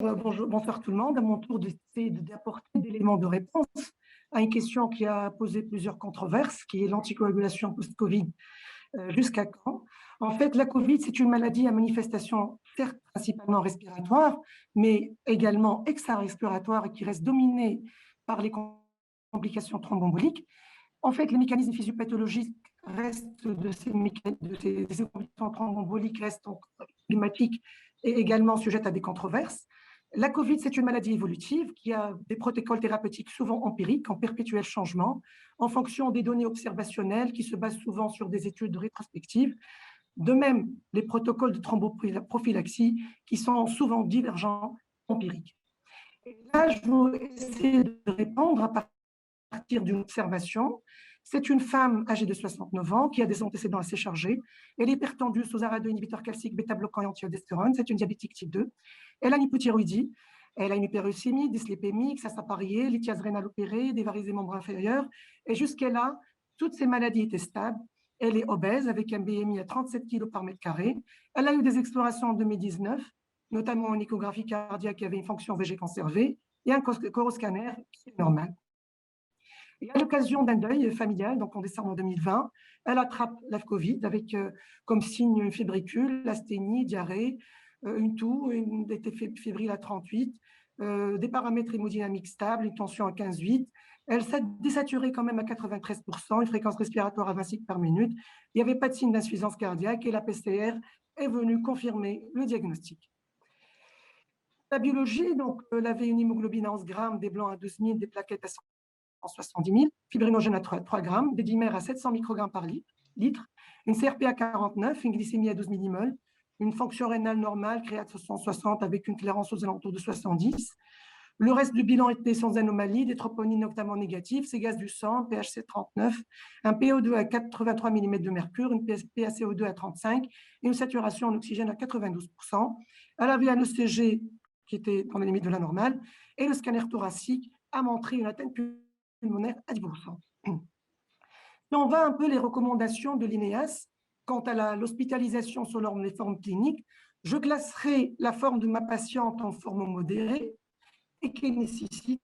Bonjour, bonsoir tout le monde. À mon tour d'essayer d'apporter des éléments de réponse à une question qui a posé plusieurs controverses, qui est l'anticoagulation post-Covid. Jusqu'à quand? En fait, la Covid, c'est une maladie à manifestation, certes principalement respiratoire, mais également extra-respiratoire et qui reste dominée par les complications thromboemboliques. En fait, les mécanismes physiopathologiques restent de ces complications thromboemboliques restent donc climatiques et également sujettes à des controverses. La Covid, c'est une maladie évolutive qui a des protocoles thérapeutiques souvent empiriques, en perpétuel changement, en fonction des données observationnelles qui se basent souvent sur des études rétrospectives. De même, les protocoles de thromboprophylaxie qui sont souvent divergents, empiriques. Et là, je vais essayer de répondre à partir d'une observation. C'est une femme âgée de 69 ans qui a des antécédents assez chargés. Elle est hypertendue sous arrêt de inhibiteur calcique, bêta-bloquant et antialdostérone. C'est une diabétique type 2. Elle a une hypothyroïdie. Elle a une hyperuricémie, dyslipémie, XAS appareillé, lithiase rénale opérée, des varices des membres inférieurs. Et jusqu'à là, toutes ces maladies étaient stables. Elle est obèse avec un BMI à 37 kg par mètre carré. Elle a eu des explorations en 2019, notamment une échographie cardiaque qui avait une fonction VG conservée et un coroscanner qui est normal. Et à l'occasion d'un deuil familial, donc en décembre 2020, elle attrape la Covid avec comme signe une fébricule, asthénie, diarrhée, une toux, une était fébrile à 38, des paramètres hémodynamiques stables, une tension à 15,8. Elle s'est désaturée quand même à 93%, une fréquence respiratoire à 20 cycles par minute. Il n'y avait pas de signe d'insuffisance cardiaque et la PCR est venue confirmer le diagnostic. La biologie, donc, elle avait une hémoglobine à 11 grammes, des blancs à 12 000, des plaquettes à 170 000, fibrinogène à 3 grammes, des dimères à 700 microgrammes par litre, une CRP à 49, une glycémie à 12 millimoles, une fonction rénale normale, créate 160 avec une clairance aux alentours de 70. Le reste du bilan était sans anomalie, des troponines notamment négatives, ces gaz du sang, pH 39, un PO2 à 83 mm de mercure, une PaCO2 à 35 et une saturation en oxygène à 92%. Elle avait un ECG qui était dans les limites de la normale et le scanner thoracique a montré une atteinte pulmonaire à 10%. Si on va un peu les recommandations de l'INEAS quant à l'hospitalisation selon les formes cliniques, je classerai la forme de ma patiente en forme modérée et qui nécessite,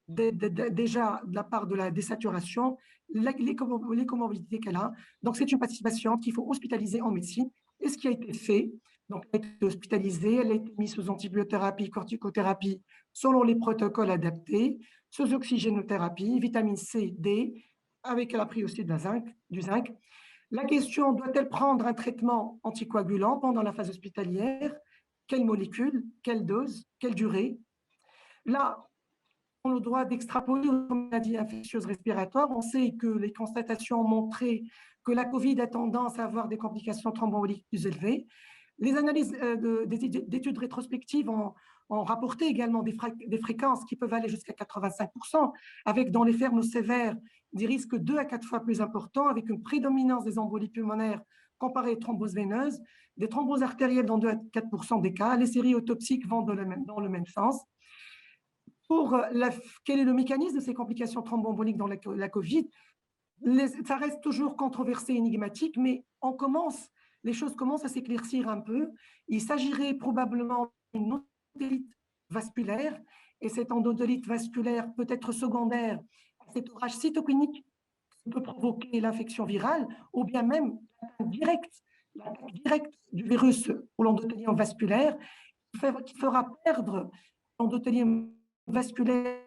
déjà de la part de la désaturation, les comorbidités qu'elle a. Donc, c'est une patiente qu'il faut hospitaliser en médecine. Et ce qui a été fait, donc elle a été hospitalisée, elle a été mise sous antibiothérapie, corticothérapie, selon les protocoles adaptés, sous oxygénothérapie, vitamine C, D, avec elle a pris aussi du zinc. La question, doit-elle prendre un traitement anticoagulant pendant la phase hospitalière? Quelle molécule? Quelle dose? Quelle durée? Là, on a le droit d'extrapoler aux maladies infectieuses respiratoires. On sait que les constatations ont montré que la Covid a tendance à avoir des complications thromboemboliques plus élevées. Les analyses d'études rétrospectives ont rapporté également des fréquences qui peuvent aller jusqu'à 85%, avec dans les fermes sévères des risques 2 à 4 fois plus importants, avec une prédominance des embolies pulmonaires comparées aux thromboses veineuses, des thromboses artérielles dans 2 à 4% des cas. Les séries autopsiques vont dans le même sens. Quel est le mécanisme de ces complications thromboemboliques dans la Covid? Ça reste toujours controversé, énigmatique, mais les choses commencent à s'éclaircir un peu. Il s'agirait probablement d'une endotélite vasculaire, et cette endotélite vasculaire peut être secondaire à cet orage cytokinique qui peut provoquer l'infection virale, ou bien même l'attaque directe du virus ou l'endothélium vasculaire qui fera perdre l'endothélium vasculaire,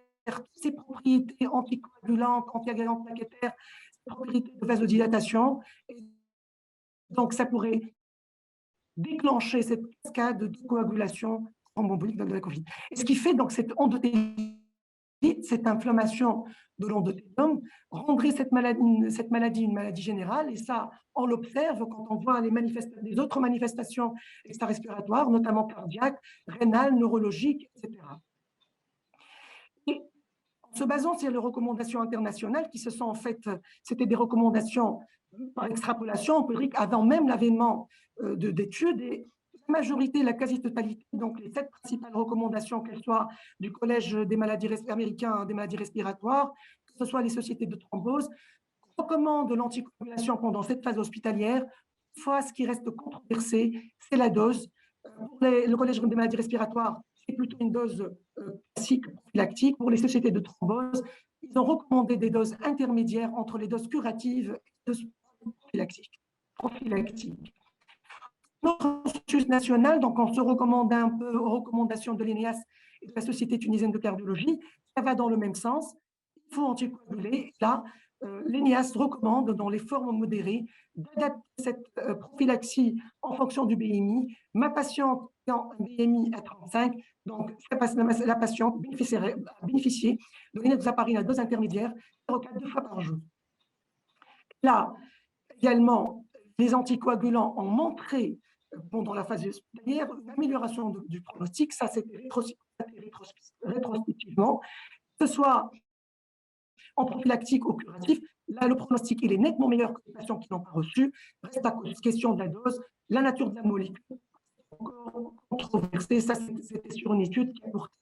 ses propriétés anticoagulantes, antiagalantes plaquettaires, ses propriétés de vasodilatation. Et donc, ça pourrait déclencher cette cascade de coagulation thromboembolique de la Covid. Et ce qui fait donc cette endothéliite, cette inflammation de l'endothélium, rendrait cette maladie une maladie générale. Et ça, on l'observe quand on voit les autres manifestations extra-respiratoires, notamment cardiaques, rénales, neurologiques, etc. Et en se basant sur les recommandations internationales qui se sont en fait, c'était des recommandations par extrapolation empirique avant même l'avènement d'études, et la majorité, la quasi-totalité, donc les 7 principales recommandations, qu'elles soient du Collège des maladies américains des maladies respiratoires, que ce soit les sociétés de thrombose, recommandent l'anticoagulation pendant cette phase hospitalière. Fois, ce qui reste controversé, c'est la dose. Pour le collège des maladies respiratoires, c'est plutôt une dose classique prophylactique. Pour les sociétés de thrombose, ils ont recommandé des doses intermédiaires entre les doses curatives et les doses prophylactiques. Notre consensus national, donc on se recommande un peu aux recommandations de l'ENEAS et de la Société tunisienne de cardiologie, ça va dans le même sens. Il faut anticoaguler. Là, l'ENEAS recommande, dans les formes modérées, d'adapter cette prophylaxie en fonction du BMI. Ma patiente ayant un BMI à 35, donc la patiente a bénéficié de l'enoxaparine à dose intermédiaire 2 fois par jour. Là, également, les anticoagulants ont montré pendant la phase hospitalière une amélioration du pronostic. Ça, c'est rétrospectivement, que ce soit en prophylactique ou curatif. Là, le pronostic, il est nettement meilleur que les patients qui n'ont pas reçu. Reste à question de la dose, la nature de la molécule. Encore controversé, ça, c'était sur une étude qui a porté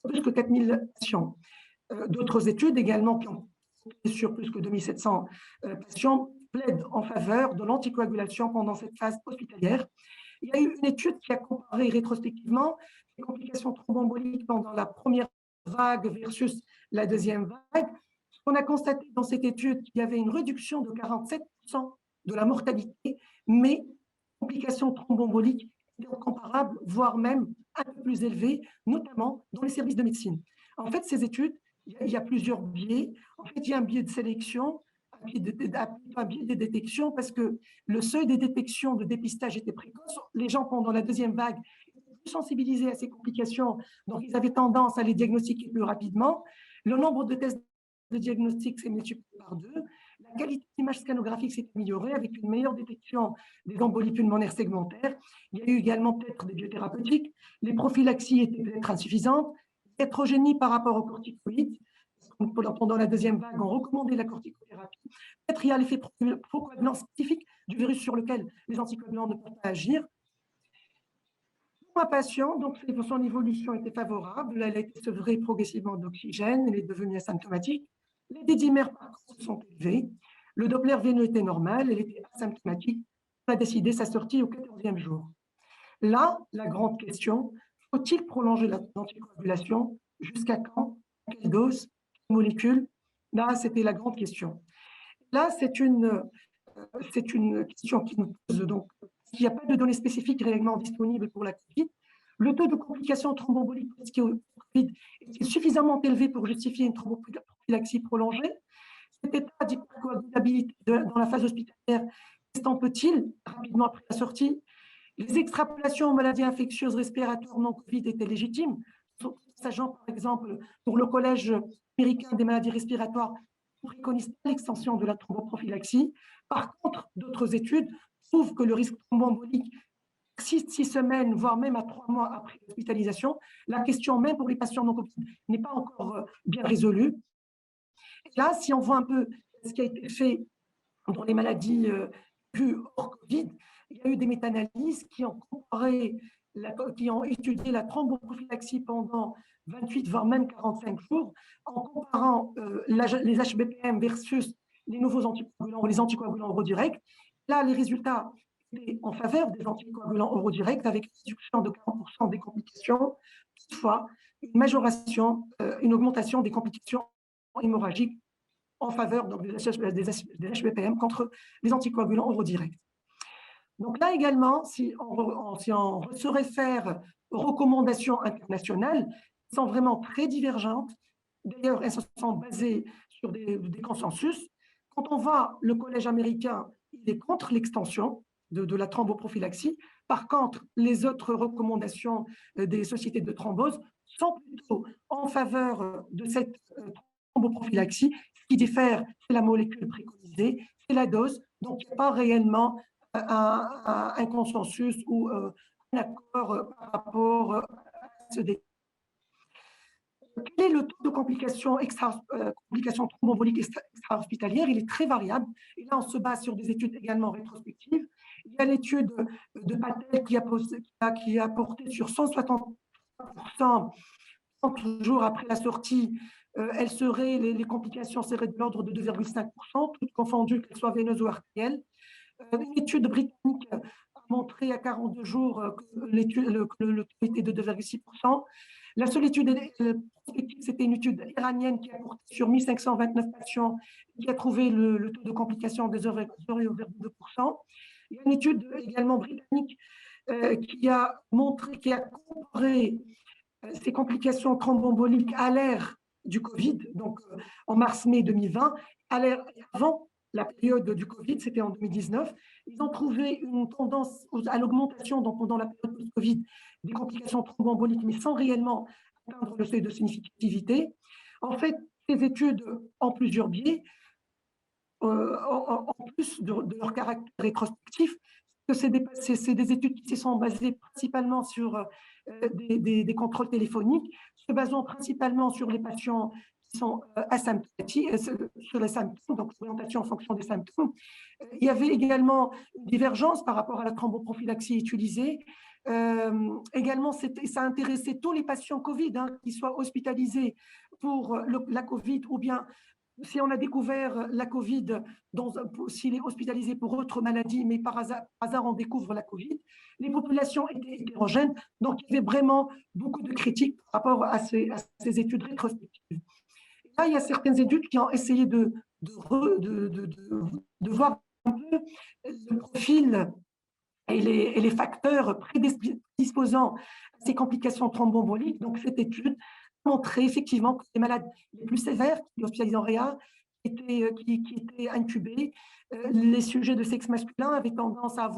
plus que 4000 patients. D'autres études également qui ont sur plus que 2700 patients plaident en faveur de l'anticoagulation pendant cette phase hospitalière. Il y a eu une étude qui a comparé rétrospectivement les complications thromboemboliques pendant la première vague versus la deuxième vague. On a constaté dans cette étude qu'il y avait une réduction de 47% de la mortalité, mais les complications thromboemboliques étaient comparables, voire même un peu plus élevées, notamment dans les services de médecine. En fait, ces études, il y a plusieurs biais. En fait, il y a un biais de sélection, un biais de détection, parce que le seuil de détection de dépistage était précoce. Les gens, pendant la deuxième vague, étaient plus sensibilisés à ces complications, donc ils avaient tendance à les diagnostiquer plus rapidement. Le nombre de tests de diagnostic s'est multiplié par 2. La qualité d'image scanographique s'est améliorée avec une meilleure détection des embolies pulmonaires segmentaires. Il y a eu également peut-être des biothérapeutiques. Les prophylaxies étaient peut-être insuffisantes. Hétérogénie par rapport aux corticoïdes. Pendant la deuxième vague, on recommandait la corticothérapie. Peut-être il y a l'effet procoagulant spécifique du virus sur lequel les anticoagulants ne peuvent pas agir. Pour ma patient, donc, son évolution était favorable. Elle a été sevrée progressivement d'oxygène. Elle est devenue asymptomatique. Les dédimères, par contre, sont élevés. Le Doppler veineux était normal. Elle était asymptomatique. On a décidé sa sortie au 14e jour. Là, la grande question, faut-il prolonger l'anticoagulation? Jusqu'à quand? Quelle dose? Quelle molécule? Là, c'était la grande question. Là, c'est une question qui nous pose donc, il n'y a pas de données spécifiques réellement disponibles pour la COVID. Le taux de complications thromboemboliques COVID est suffisamment élevé pour justifier une thromboprophylaxie prolongée? Cet état d'hypercoagulabilité dans la phase hospitalière s'estompe-t-il rapidement après la sortie? Les extrapolations aux maladies infectieuses respiratoires non Covid étaient légitimes, sachant par exemple pour le Collège américain des maladies respiratoires, on préconise l'extension de la thromboprophylaxie. Par contre, d'autres études prouvent que le risque thromboembolique persiste 6 semaines, voire même à 3 mois après l'hospitalisation. La question, même pour les patients non Covid, n'est pas encore bien résolue. Et là, si on voit un peu ce qui a été fait dans les maladies hors Covid, il y a eu des méta-analyses qui ont étudié la thromboprophylaxie pendant 28, voire même 45 jours, en comparant les HBPM versus les nouveaux anticoagulants ou les anticoagulants oraux-directs. Là, les résultats étaient en faveur des anticoagulants oraux-directs avec une réduction de 40% des complications, toutefois une augmentation des complications hémorragiques en faveur donc, des HBPM contre les anticoagulants oraux-directs. Donc là également, si on se réfère aux recommandations internationales, elles sont vraiment très divergentes. D'ailleurs, elles se sont basées sur des consensus. Quand on voit le collège américain, il est contre l'extension de la thromboprophylaxie. Par contre, les autres recommandations des sociétés de thrombose sont plutôt en faveur de cette thromboprophylaxie. Ce qui diffère, c'est la molécule préconisée, c'est la dose. Donc, il n'y a pas réellement un consensus ou un accord par rapport à ce débat. Quel est le taux de complications thromboemboliques extra-hospitalières? Il est très variable. Et là, on se base sur des études également rétrospectives. Il y a l'étude de Patel qui a porté sur 160% 30 jours après la sortie. Les complications seraient de l'ordre de 2,5%, toutes confondues, qu'elles soient veineuses ou artérielles. Une étude britannique a montré à 42 jours que le taux était de 2,6%. La seule étude prospective, c'était une étude iranienne qui a porté sur 1529 patients et qui a trouvé le taux de complication de 0,2%. Il y a une étude également britannique qui a comparé ces complications thromboemboliques à l'ère du Covid, donc en mars-mai 2020, avant la période du Covid, c'était en 2019. Ils ont trouvé une tendance à l'augmentation pendant la période post-Covid des complications thromboemboliques, mais sans réellement atteindre le seuil de significativité. En fait, ces études ont plusieurs biais, en plus de leur caractère rétrospectif, que c'est des études qui se sont basées principalement sur des contrôles téléphoniques, se basant principalement sur les patients qui sont asymptomatiques, sur les symptômes, donc l'orientation en fonction des symptômes. Il y avait également une divergence par rapport à la thromboprophylaxie utilisée. Également, ça intéressait tous les patients Covid, qui soient hospitalisés pour la Covid ou bien si on a découvert la Covid, s'il est hospitalisé pour autre maladie, mais par hasard on découvre la Covid, les populations étaient hétérogènes, donc il y avait vraiment beaucoup de critiques par rapport à ces études rétrospectives. Et là, il y a certaines études qui ont essayé de voir un peu le profil et les facteurs prédisposant à ces complications thromboemboliques. Donc, cette étude montrait effectivement que les malades les plus sévères, qui hospitalisés en réa, qui étaient intubés, les sujets de sexe masculin avaient tendance à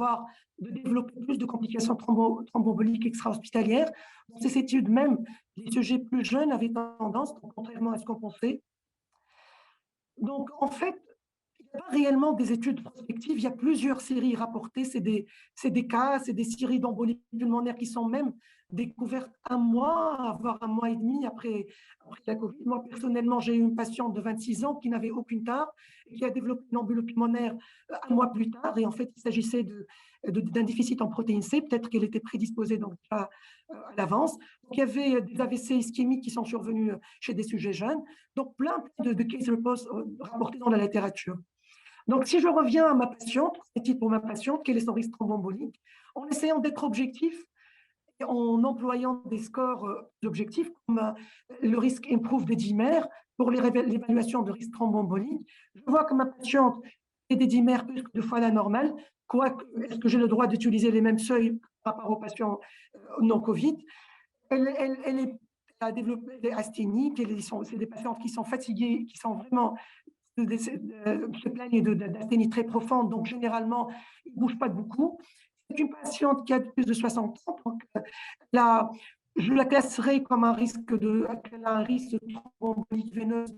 développer plus de complications thromboemboliques extra-hospitalières. Dans ces études, même les sujets plus jeunes avaient tendance, contrairement à ce qu'on pensait. Donc, en fait, il n'y a pas réellement des études prospectives, il y a plusieurs séries rapportées, c'est des cas, c'est des séries d'embolie pulmonaire qui sont même découvertes un mois, voire un mois et demi après la Covid. Moi, personnellement, j'ai eu une patiente de 26 ans qui n'avait aucune tare et qui a développé une embolie pulmonaire un mois plus tard. Et en fait, il s'agissait d'un déficit en protéine C, peut-être qu'elle était prédisposée donc, à l'avance. Donc, il y avait des AVC ischémiques qui sont survenus chez des sujets jeunes. Donc, plein de case reports rapportés dans la littérature. Donc, si je reviens à ma patiente, pour ma patiente, quel est son risque thromboembolique, en essayant d'être objectif, et en employant des scores objectifs comme le risque improve des dimères pour l'évaluation de risque thromboembolique, je vois que ma patiente fait des dimères plus que 2 fois la normale, quoique, est-ce que j'ai le droit d'utiliser les mêmes seuils par rapport aux patients non Covid? Elle a développé des asthéniques, c'est des patientes qui sont fatiguées, qui sont vraiment se plaignent d'asthénie très profonde, donc généralement, ils ne bougent pas beaucoup. C'est une patiente qui a plus de 60 ans, donc là, je la classerai comme qu'elle a un risque de thrombolique veineuse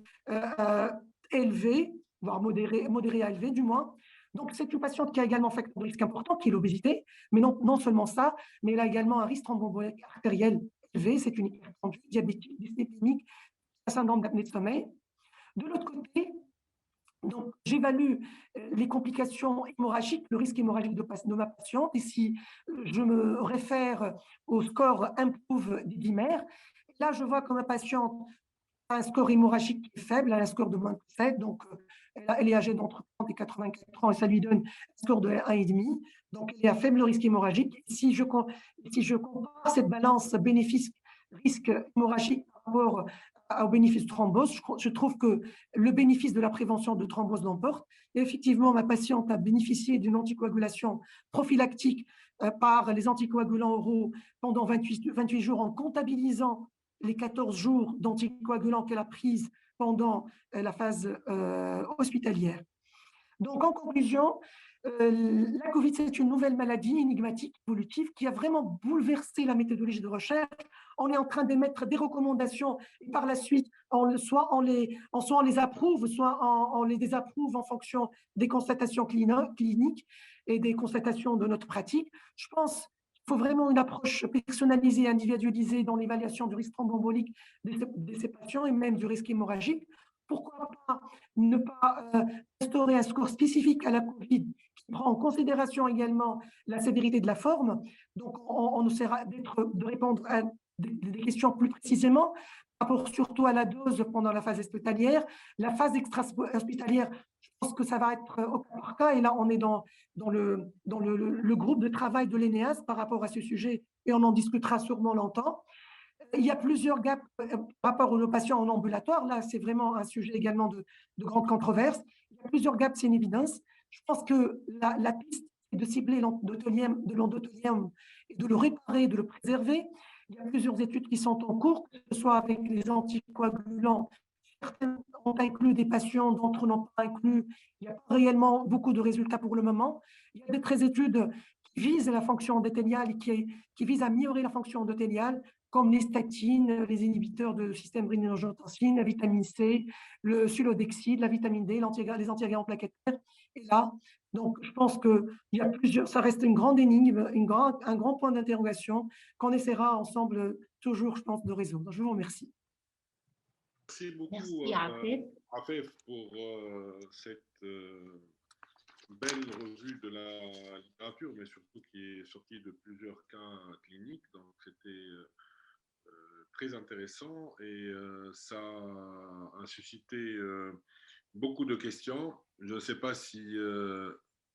élevé, voire modéré à élevé du moins. Donc, c'est une patiente qui a également un facteur de risque important, qui est l'obésité, mais non seulement ça, mais elle a également un risque thromboembolique artériel élevé, c'est une hypertendue diabétique, dyslipémique, un syndrome d'apnée de sommeil. De l'autre côté, donc, j'évalue les complications hémorragiques, le risque hémorragique de ma patiente. Et si je me réfère au score IMPROVE des dimères, là, je vois que ma patiente a un score hémorragique qui est faible, elle a un score de moins de 7, donc elle est âgée d'entre 30 et 84 ans et ça lui donne un score de 1,5. Donc, elle est à faible risque hémorragique. Si je compare cette balance bénéfice-risque hémorragique par rapport au bénéfice de thrombose, je trouve que le bénéfice de la prévention de thrombose l'emporte. Et effectivement, ma patiente a bénéficié d'une anticoagulation prophylactique par les anticoagulants oraux pendant 28 jours en comptabilisant les 14 jours d'anticoagulants qu'elle a prises pendant la phase hospitalière. Donc, en conclusion, la Covid, c'est une nouvelle maladie énigmatique, évolutive, qui a vraiment bouleversé la méthodologie de recherche. On est en train d'émettre des recommandations et par la suite, soit on les approuve, soit on les désapprouve en fonction des constatations cliniques et des constatations de notre pratique. Je pense qu'il faut vraiment une approche personnalisée, individualisée dans l'évaluation du risque thromboembolique de ces patients et même du risque hémorragique. Pourquoi pas ne pas instaurer un score spécifique à la Covid qui prend en considération également la sévérité de la forme. Donc, on essaiera de répondre à des questions plus précisément. rapport surtout à la dose pendant la phase hospitalière. La phase extra-hospitalière, je pense que ça va être au cas par cas. Et là, on est dans le groupe de travail de l'ENEAS par rapport à ce sujet et on en discutera sûrement longtemps. Il y a plusieurs gaps par rapport aux patients en ambulatoire. Là, c'est vraiment un sujet également de grande controverse. Il y a plusieurs gaps, c'est une évidence. Je pense que la piste, c'est de cibler l'endothélium et de le réparer, de le préserver. Il y a plusieurs études qui sont en cours, que ce soit avec les anticoagulants. Certains ont inclus des patients, d'autres n'ont pas inclus. Il n'y a pas réellement beaucoup de résultats pour le moment. Il y a des études qui visent la fonction endothéliale et qui visent à améliorer la fonction endothéliale, comme les statines, les inhibiteurs de système rénine-angiotensine, la vitamine C, le sulodexide, la vitamine D, les antiagrégants plaquettaires. Et là, donc, je pense que il y a plusieurs, ça reste une grande énigme, un grand point d'interrogation qu'on essaiera ensemble toujours, je pense, de résoudre. Je vous remercie. Merci beaucoup, Merci, Afif. Afif, pour cette belle revue de la littérature, mais surtout qui est sortie de plusieurs cas cliniques. Donc, c'était très intéressant et ça a suscité beaucoup de questions. Je ne sais pas si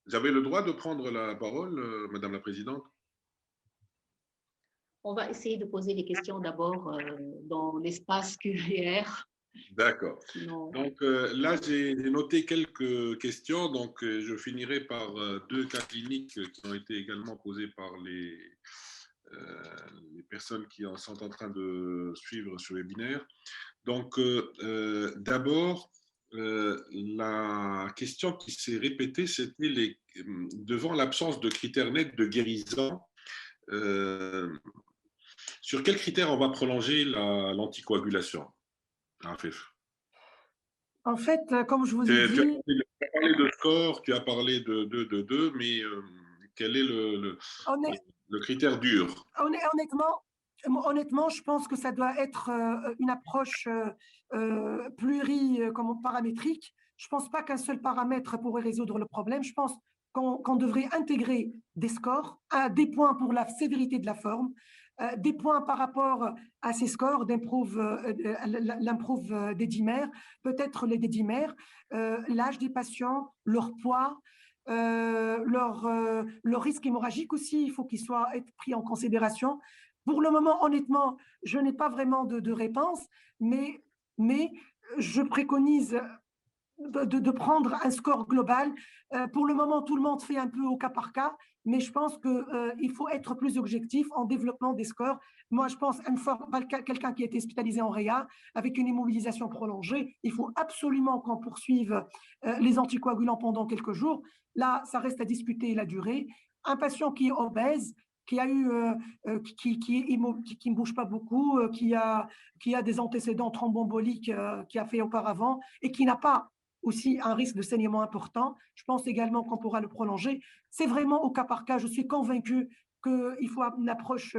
j'avais le droit de prendre la parole, Madame la Présidente. On va essayer de poser les questions d'abord dans l'espace QR. D'accord. Sinon... Donc là, j'ai noté quelques questions. Donc, je finirai par deux cas cliniques qui ont été également posés par les personnes qui sont en train de suivre ce webinaire. Donc, d'abord, la question qui s'est répétée, c'était devant l'absence de critères nets de guérison, sur quels critères on va prolonger l'anticoagulation, Afif? En fait, comme je vous ai dit… Tu as parlé de score, tu as parlé de mais quel est le critère dur? Honnêtement, je pense que ça doit être une approche paramétrique. Je ne pense pas qu'un seul paramètre pourrait résoudre le problème. Je pense qu'on devrait intégrer des scores, des points pour la sévérité de la forme, des points par rapport à ces scores l'improve des dimères, peut-être les dédimères, l'âge des patients, leur poids, leur risque hémorragique aussi, il faut qu'il soit être pris en considération. Pour le moment, honnêtement, je n'ai pas vraiment de réponse, mais je préconise de prendre un score global. Pour le moment, tout le monde fait un peu au cas par cas, mais je pense qu'il faut être plus objectif en développement des scores. Moi, je pense quelqu'un qui a été hospitalisé en réa avec une immobilisation prolongée, il faut absolument qu'on poursuive les anticoagulants pendant quelques jours. Là, ça reste à discuter la durée. Un patient qui est obèse, qui ne bouge pas beaucoup, qui a des antécédents thromboemboliques qui a fait auparavant et qui n'a pas aussi un risque de saignement important. Je pense également qu'on pourra le prolonger. C'est vraiment au cas par cas. Je suis convaincue qu'il faut une approche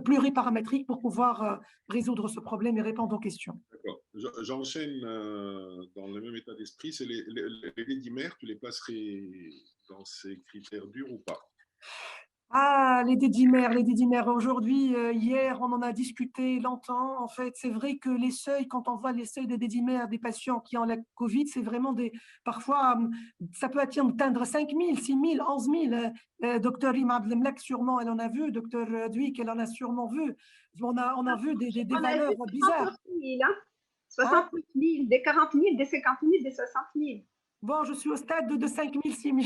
pluriparamétrique pour pouvoir résoudre ce problème et répondre aux questions. D'accord. J'enchaîne dans le même état d'esprit. C'est les dédimères, tu les placerais dans ces critères durs ou pas? Ah, les dédimères. Aujourd'hui, hier, on en a discuté longtemps. En fait, c'est vrai que les seuils, quand on voit les seuils des dédimères des patients qui ont la Covid, c'est vraiment parfois, ça peut atteindre 5 000, 6 000, 11 000. Docteur Rima Abdelmlek, sûrement, elle en a vu. Docteur Duic, elle en a sûrement vu. On a vu des valeurs bizarres. 60 000, des 40 000, des 50 000, des 60 000. Bon, je suis au stade de 5 000, 6 000.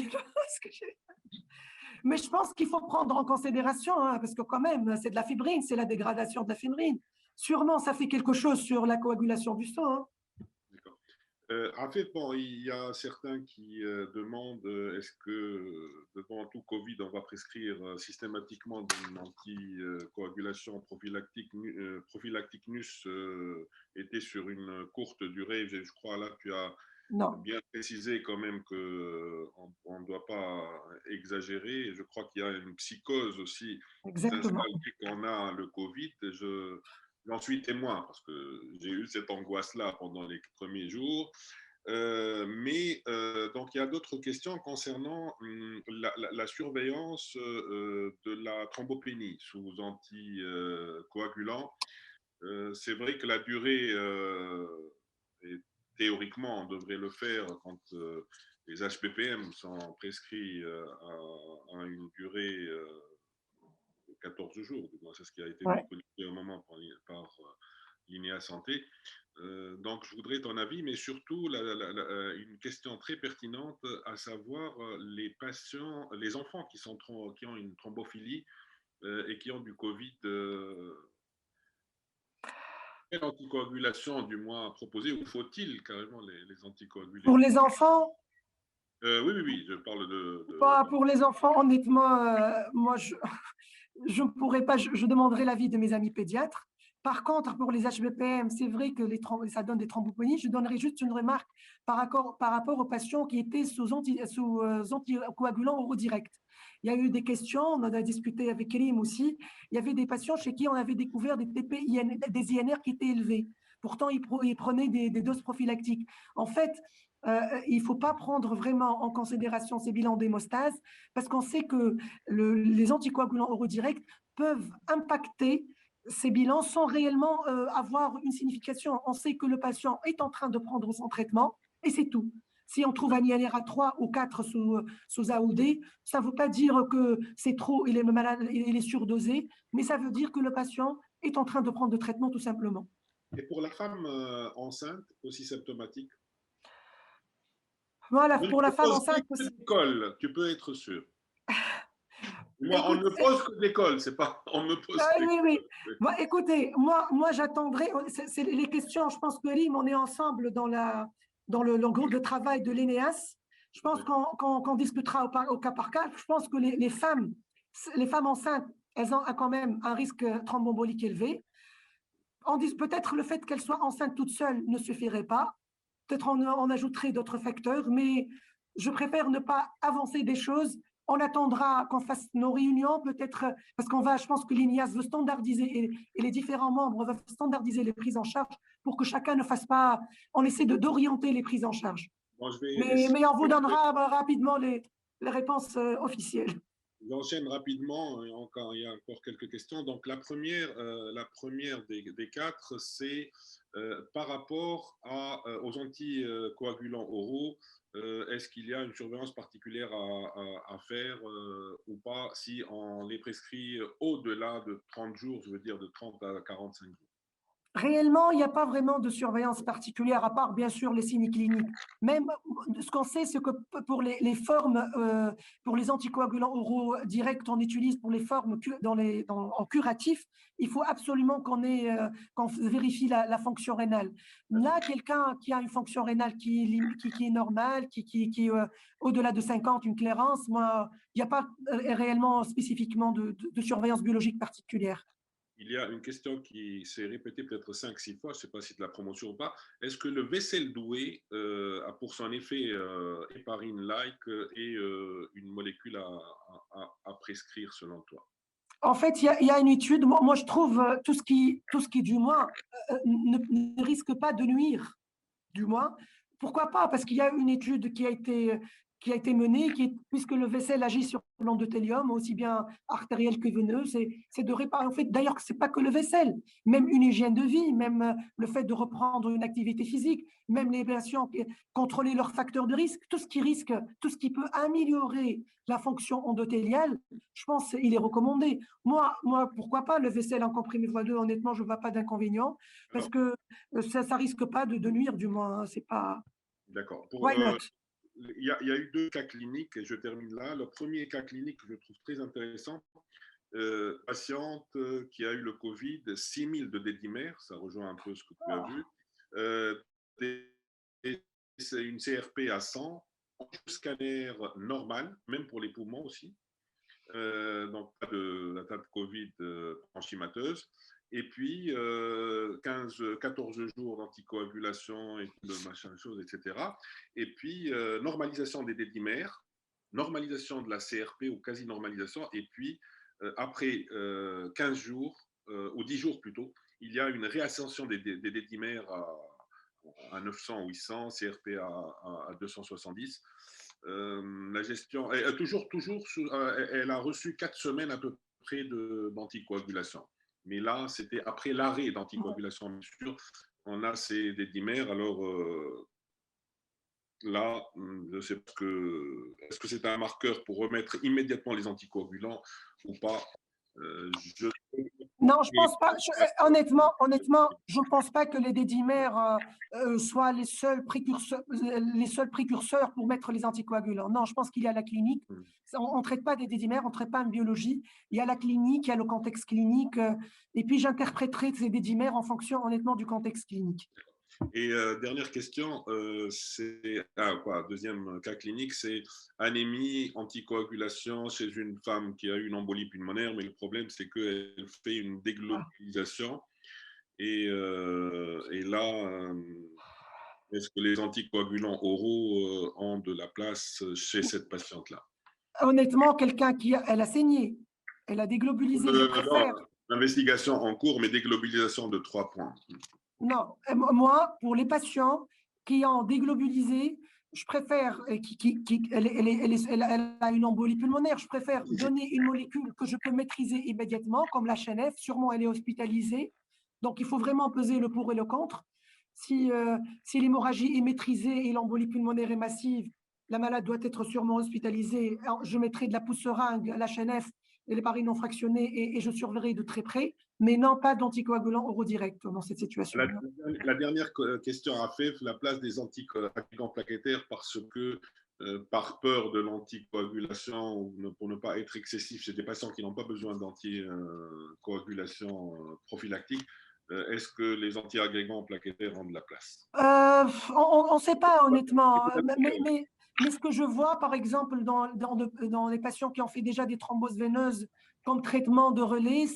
Mais je pense qu'il faut prendre en considération, parce que quand même, c'est de la fibrine, c'est la dégradation de la fibrine. Sûrement, ça fait quelque chose sur la coagulation du sang. D'accord. En fait, bon, il y a certains qui demandent est-ce que devant tout Covid, on va prescrire systématiquement une anticoagulation prophylactique NUS était sur une courte durée. Je crois là, tu as bien précisé quand même qu'on ne doit pas exagérer. Je crois qu'il y a une psychose aussi qui s'installe dès qu'on a le Covid. J'en suis témoin parce que j'ai eu cette angoisse-là pendant les premiers jours. Donc, il y a d'autres questions concernant la surveillance de la thrombopénie sous anticoagulants. C'est vrai que la durée, théoriquement, on devrait le faire quand les HPPM sont prescrits à une durée de 14 jours. C'est ce qui a été Ouais. préconisé au moment par l'INEA Santé. Donc, je voudrais ton avis, mais surtout une question très pertinente, à savoir les patients, les enfants qui ont une thrombophilie et qui ont du Covid. Quelle anticoagulation, du moins, proposer, ou faut-il carrément les anticoaguler? Pour les enfants, Oui, oui, oui, je parle pour les enfants, honnêtement, moi, je ne pourrais pas, je demanderai l'avis de mes amis pédiatres. Par contre, pour les HBPM, c'est vrai que ça donne des thromboponies. Je donnerai juste une remarque par rapport aux patients qui étaient sous anticoagulants oraux directs. Il y a eu des questions, on en a discuté avec Elim aussi. Il y avait des patients chez qui on avait découvert des des INR qui étaient élevés. Pourtant, ils prenaient des doses prophylactiques. En fait, il ne faut pas prendre vraiment en considération ces bilans d'hémostase parce qu'on sait que les anticoagulants oraux directs peuvent impacter ces bilans sans réellement avoir une signification. On sait que le patient est en train de prendre son traitement et c'est tout. Si on trouve un INR à 3 ou 4 sous AOD, ça ne veut pas dire que c'est trop, il est malade, il est surdosé, mais ça veut dire que le patient est en train de prendre le traitement tout simplement. Et pour la femme enceinte, aussi symptomatique? Voilà, Je ne pour la femme pose enceinte que aussi. des cols, tu peux être sûr. Moi, on Écoute, ne pose que des cols, c'est pas on me pose des oui, oui. cols. Bon, écoutez, moi j'attendrai, c'est les questions, je pense que Lim, on est ensemble dans le groupe de travail de l'ENEAS. Je pense qu'on discutera au cas par cas. Je pense que les femmes enceintes, elles ont quand même un risque thromboembolique élevé. Peut-être le fait qu'elles soient enceintes toutes seules ne suffirait pas. Peut-être on ajouterait d'autres facteurs, mais je préfère ne pas avancer des choses. On attendra qu'on fasse nos réunions, peut-être, parce je pense que l'INIAS veut standardiser et les différents membres veulent standardiser les prises en charge pour que chacun ne fasse pas. On essaie d'orienter les prises en charge. Bon, je vais Mais on vous essayer. donnera rapidement les réponses officielles. J'enchaîne rapidement, il y a encore quelques questions. Donc, la première des quatre, c'est par rapport aux anticoagulants oraux, est-ce qu'il y a une surveillance particulière à faire ou pas si on les prescrit au-delà de 30 jours, je veux dire de 30 à 45 jours? Réellement, il n'y a pas vraiment de surveillance particulière, à part bien sûr les signes cliniques. Même ce qu'on sait, c'est que pour les formes, pour les anticoagulants oraux directs, on utilise pour les formes en curatif, il faut absolument qu'on vérifie la fonction rénale. Là, quelqu'un qui a une fonction rénale qui est normale, qui est au-delà de 50, une clairance, moi, il n'y a pas réellement spécifiquement de surveillance biologique particulière. Il y a une question qui s'est répétée peut-être 5-6 fois, je ne sais pas si de la promotion ou pas. Est-ce que le vaisselle doué a pour son effet héparine-like et une molécule à prescrire selon toi? En fait, il y a une étude, moi je trouve tout ce qui du moins ne risque pas de nuire, du moins. Pourquoi pas? Parce qu'il y a une étude qui a été menée, puisque le vaisselle agit sur l'endothélium, aussi bien artériel que veineux, c'est de réparer. En fait, d'ailleurs, ce n'est pas que le vaisselle, même une hygiène de vie, même le fait de reprendre une activité physique, même les patients contrôler leurs facteurs de risque, tout ce qui peut améliorer la fonction endothéliale, je pense qu'il est recommandé. Moi, pourquoi pas le vaisselle en comprimé x2, honnêtement, je ne vois pas d'inconvénient, parce Alors, que ça risque pas de nuire, du moins, c'est pas. d'accord. Why not? Il y a eu deux cas cliniques et je termine là. Le premier cas clinique que je trouve très intéressant, patiente qui a eu le Covid, 6000 de dédimère, ça rejoint un peu ce que tu as vu. C'est une CRP à 100, scanner normal, même pour les poumons aussi. Donc pas de Covid enzymateuse. Et puis 14 jours d'anticoagulation et de machin chose, etc. Et puis normalisation des dédimères, normalisation de la CRP ou quasi-normalisation. Et puis après 15 jours, ou 10 jours plutôt, il y a une réascension des dédimères à 900 ou 800, CRP à 270. La gestion, toujours, elle a reçu 4 semaines à peu près d'anticoagulation. Mais là, c'était après l'arrêt d'anticoagulation. Bien sûr, on a des dimères. Alors là, je ne sais pas est-ce que c'est un marqueur pour remettre immédiatement les anticoagulants ou pas. Je... Non, je pense pas. Honnêtement, je ne pense pas que les dédimères soient les seuls précurseurs pour mettre les anticoagulants. Non, je pense qu'il y a la clinique. On ne traite pas des dédimères, on ne traite pas en biologie. Il y a la clinique, il y a le contexte clinique. Et puis, j'interpréterai ces dédimères en fonction, honnêtement, du contexte clinique. Et dernière question, deuxième cas clinique, c'est anémie, anticoagulation chez une femme qui a eu une embolie pulmonaire, mais le problème, c'est qu'elle fait une déglobulisation. Et là, est-ce que les anticoagulants oraux ont de la place chez cette patiente-là? Honnêtement, quelqu'un elle a saigné, elle a déglobulisé, je préfère. L'investigation en cours, mais déglobulisation de 3 points. Non, moi, pour les patients qui ont déglobulisé, je préfère, elle a une embolie pulmonaire, je préfère donner une molécule que je peux maîtriser immédiatement, comme la HNF, sûrement elle est hospitalisée, donc il faut vraiment peser le pour et le contre. Si l'hémorragie est maîtrisée et l'embolie pulmonaire est massive, la malade doit être sûrement hospitalisée. Je mettrai de la pousse-seringue, la HNF et les paris non fractionnés et je surveillerai de très près, mais non pas d'anticoagulants oraux directs dans cette situation. La dernière question a fait la place des anticoagulants plaquettaires parce que par peur de l'anticoagulation ou pour ne pas être excessif chez des patients qui n'ont pas besoin d'anticoagulation prophylactique, est-ce que les antiagrégants plaquettaires ont de la place? On ne sait pas honnêtement, mais ce que je vois par exemple dans les patients qui ont fait déjà des thromboses veineuses comme traitement de relais,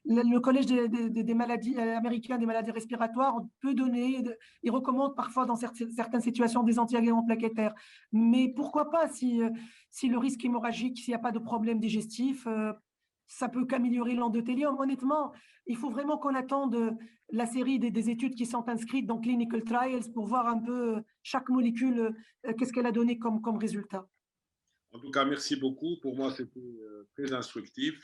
le Collège des maladies américains des maladies respiratoires peut donner, il recommande parfois dans certaines situations des antiagrégants plaquettaires. Mais pourquoi pas si le risque hémorragique, s'il n'y a pas de problème digestif, ça peut qu'améliorer l'endothélium. Honnêtement, il faut vraiment qu'on attende la série des études qui sont inscrites dans Clinical Trials pour voir un peu chaque molécule, qu'est-ce qu'elle a donné comme résultat. En tout cas, merci beaucoup. Pour moi, c'était très instructif.